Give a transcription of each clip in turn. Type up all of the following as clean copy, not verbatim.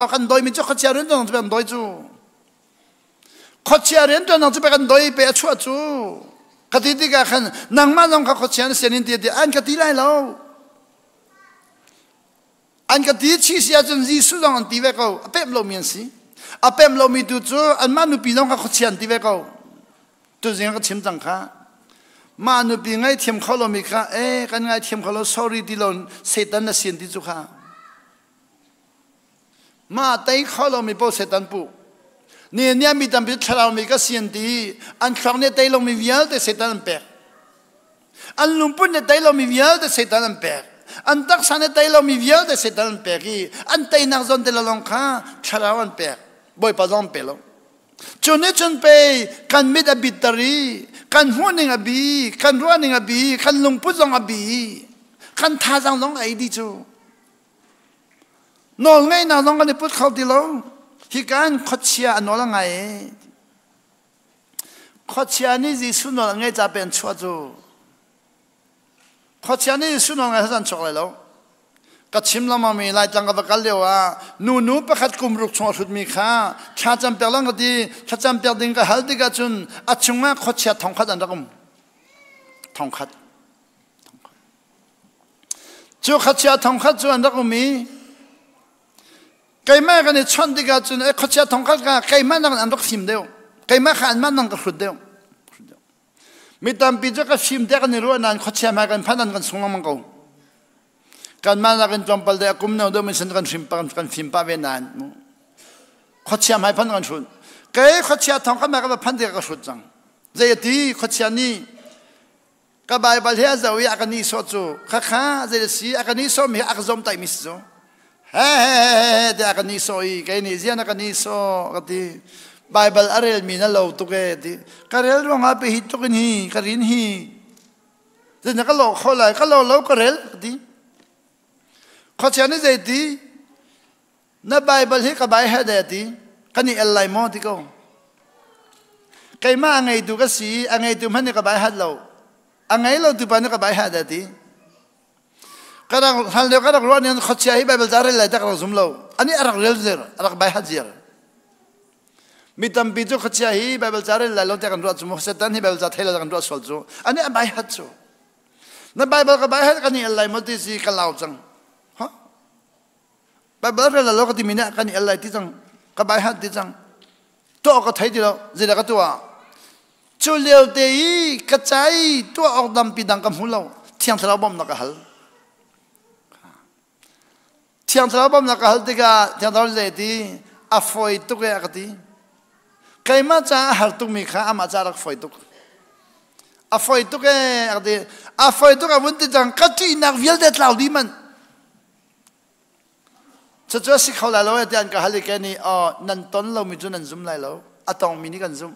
kan doi mi chu khachia ren dong chu doi chu khachia ren dong chu kan doi pe chu chu kati ti ka khan nang ma long kha khachia senin ti ti an kati lai lo an kati chi sia chun ji su long an ti ve ko apem lo mien si apem lo mi tu chu an ma nu pi long kha khachia ti ve ko tu jing ka chim chang kha ma nu pi ngai thiam kho lo mi kha kan ngai thiam kho lo sorry ti lo setan na sin ti chu kha ma tay kho lo mi po setan pu ni nia mi tam pi thla mi ka sin ti an khang ne tay lo mi vial te setan pe an lum pun ne tay lo mi vial te setan pe an tak san ne tay lo mi vial te setan pe ki an tay nak zon te lo long kha thla an pe boy pa zon pe lo chun ne chun pe kan mit a bitari kan huning abi kan ruaning abi kan lung pu zong abi kan tha jang long ai di chu nol ngay na long kan put khau ti lo hi kan khachia nol ngai khachia ni ji su nol ngai cha pen chua chu khachia ni su nol ngai san chok lai lo ka chim la ma mi lai tang ka kal le wa nu pa khat kum ruk chong sut mi kha cha cham pe lang di cha cham pe ding ka hal di ga chun a chunga khachia thong khat an kum thong khat chu khachia thong khat chu an kum mi cái mà cái này chọn đi cái chuyện ấy khó chia thông khác cái mà năng ăn được phim đều cái mà ăn mà năng được phượt đều mi tam pi cho cái phim đấy cái này rồi năng khó chia mà cái phán năng cái sung long mang câu cái mà năng cái trong bal đấy cũng nào đó mình xem cái phim ba bên nan khó chia mà phán cái chuyện cái khó chia thông khác mà cái phán đấy cái chuyện chẳng vậy thì khó chia ni cái bài bal hết rồi cái này số chú khá vậy thì cái này số mình ác giống tại mình số he dia kan isoi kai ni ziana kan iso kati bible arel mi na lo tu ke ti karel ro nga pe hi tu kin hi karin hi zena ka lo kholai ka lo karel ti khachani zai ti na bible hi ka bai ha de ti kani elai mo ti ko kai ma ngai tu ka si angai tu man ka bai ha lo angai lo tu pa na ka bai ha de ti kadang hal dia kadang luar ni khachia hi bible zare lai tak razum lo ani arak rel zer arak bai hajir mitam bijo khachia hi bible zare lai lo tak kan ruat mu setan hi bible zathela kan ruat sol chu ani bai hachu na bible ka bai hat kan ni lai mo ti si kalau chang ha bible la lo ka ti mina kan ni lai ti chang ka bai hat ti chang to ka thai ti lo zira ka tua chu leo te hi ka chai to ok dam pi dang kam hu lo thiang thla bom na ka hal thiang thla bom na ka hal ti ka thiang thla je ti a foi tu ke ka ti kai ma cha har tu mi kha ama cha rak foi tu a foi tu ke ka ti a foi tu ka mun ti jang ka ti nak vial det lau di man cha cha si khau la lo ya tian ka hal ke ni nan ton lo mi chu nan zum lai lo atong mi ni kan zum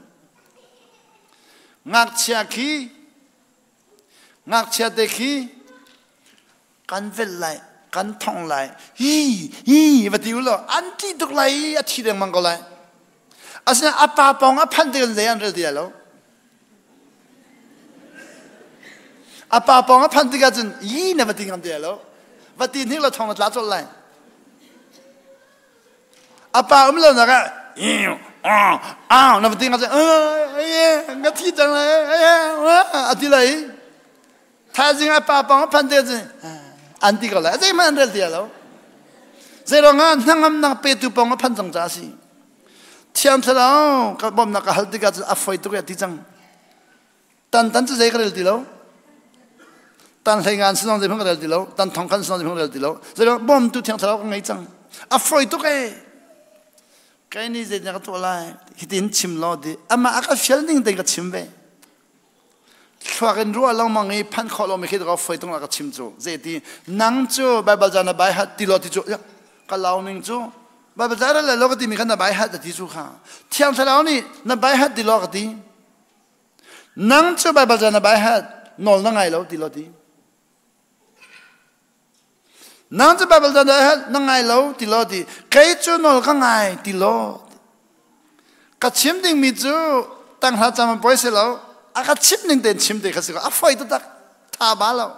ngak chia khi ngak chia te khi kan vel lai kan thong lai hi và tiêu lo anti tuk lai a thi deng mang ko lai asna apa pong a phan de le an re dia lo apa pong a phan de ga jun yi na va ting am dia lo va tin hi lo thong la chol lai apa lo na ga na va ting ga nga thi jang lai a ti lai tha jing apa pong a phan de jun anti ko la zai man rel dia lo zero nga nangam na pe tu pong phan jang ja si thiam thla ka bom na ka hal ti ka a foi tu ya ti jang tan chu zai ka rel ti lo tan lai ngan snong zai phang rel ti lo tan thong khan snong zai phang rel ti lo zero bom tu thiam thla ka ngai jang a foi tu ke kai ni zai na ka to lai hitin chim lo di ama aka fial ning de ka chim ve chua kan ruwa lang mangi pan kholo me khid ga foi tung la ka chim chu je ti nang chu bible jana bai hat ti lo ti chu ka law ning chu bible jara la lo ka ti mi khan na bai hat ti chu kha thiang thalaw ni na bai hat ti lo ka ti nang chu bible jana bai hat nol na ngai lo ti nang chu bible jana hat na ngai lo ti lo ti kai chu nol ka ngai ti lo ka chim ding mi chu tang ha cham poi se lo aka chip ning den chim de khasi a foi to tak tha ba lo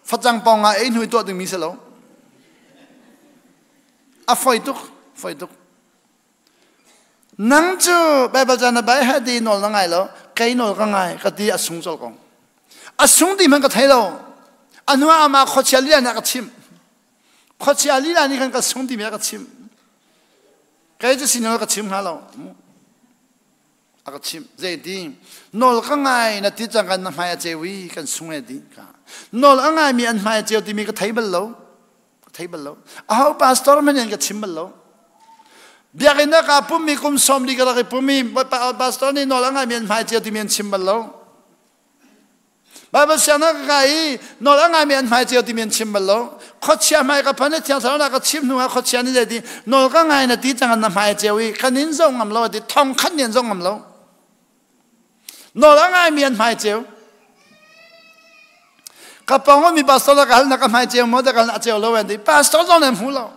phachang pong a ein hui to ding mi se lo à phơi tục nang chu Bible jana bai ha di nol ngai lo kai nol ka ngai ka ti asung chol kong asung di man ka thai lo anwa ama khochiali na ka chim khochiali la ni kan ka sung di me ka chim kai ju sinol ka chim ha lo aka chim zai di nol ka ngai na ti chang kan na mai chewi kan sung e di ka nol angai mi an mai cheu ti mi ka thai bal lo a pastor man yan ka chim bal lo biar ina ka pumi kum som di ka pumi pastor ni nol angai mi an mai cheu ti mi an chim bal lo Bible sana kai nol angai mi an mai cheu ti mi an chim bal lo khochia mai ka phane thiang sa na ka chim nu khochia ni di nol ka ngai na ti chang na mai chewi kanin zong ngam lo di thong khan yen zong ngam lo nol angai mi an mai cheu kapang mi pastor la kal na ka mai cheu mo da kal na cheu lo wen di pastor zong nem hu lo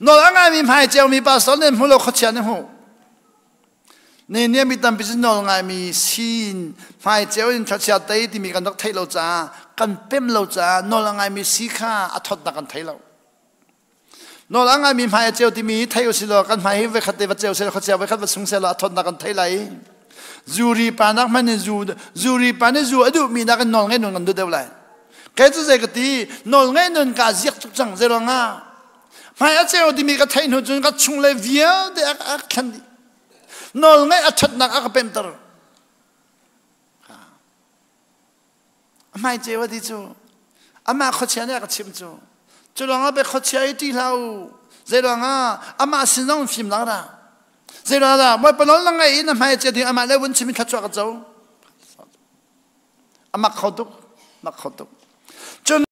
nol angai mi mai cheu mi pastor nem hu lo khochia ne hu ne ne mi tam bis nol ngai mi sin mai cheu in khochia tai ti mi kan dok thai lo cha kan pem lo cha nol angai mi si kha athot na kan thai lo nol angai mi mai cheu ti mi thai o si lo kan mai ve khate va cheu se khochia ve khat va sung se lo athot na kan thai lai Zuri panak mane zuri pane zu adu mi na kan nol ngai nun kan du deu lai kai zu ze ka ti nol ngai nun ka ziak tuk chang ze lo nga mai a cheu ti mi ka thai nu chun ka chung le via de a khan di nol ngai athot na ka pem tar mai cheu di chu ama khochia ne ka chim chu chu lo nga be khochia ti lau ze lo nga ama sinong phim la ra Zai ra moi pa nol ngai na mai che di ama le wun chimi kha chwa ka zo ama khotuk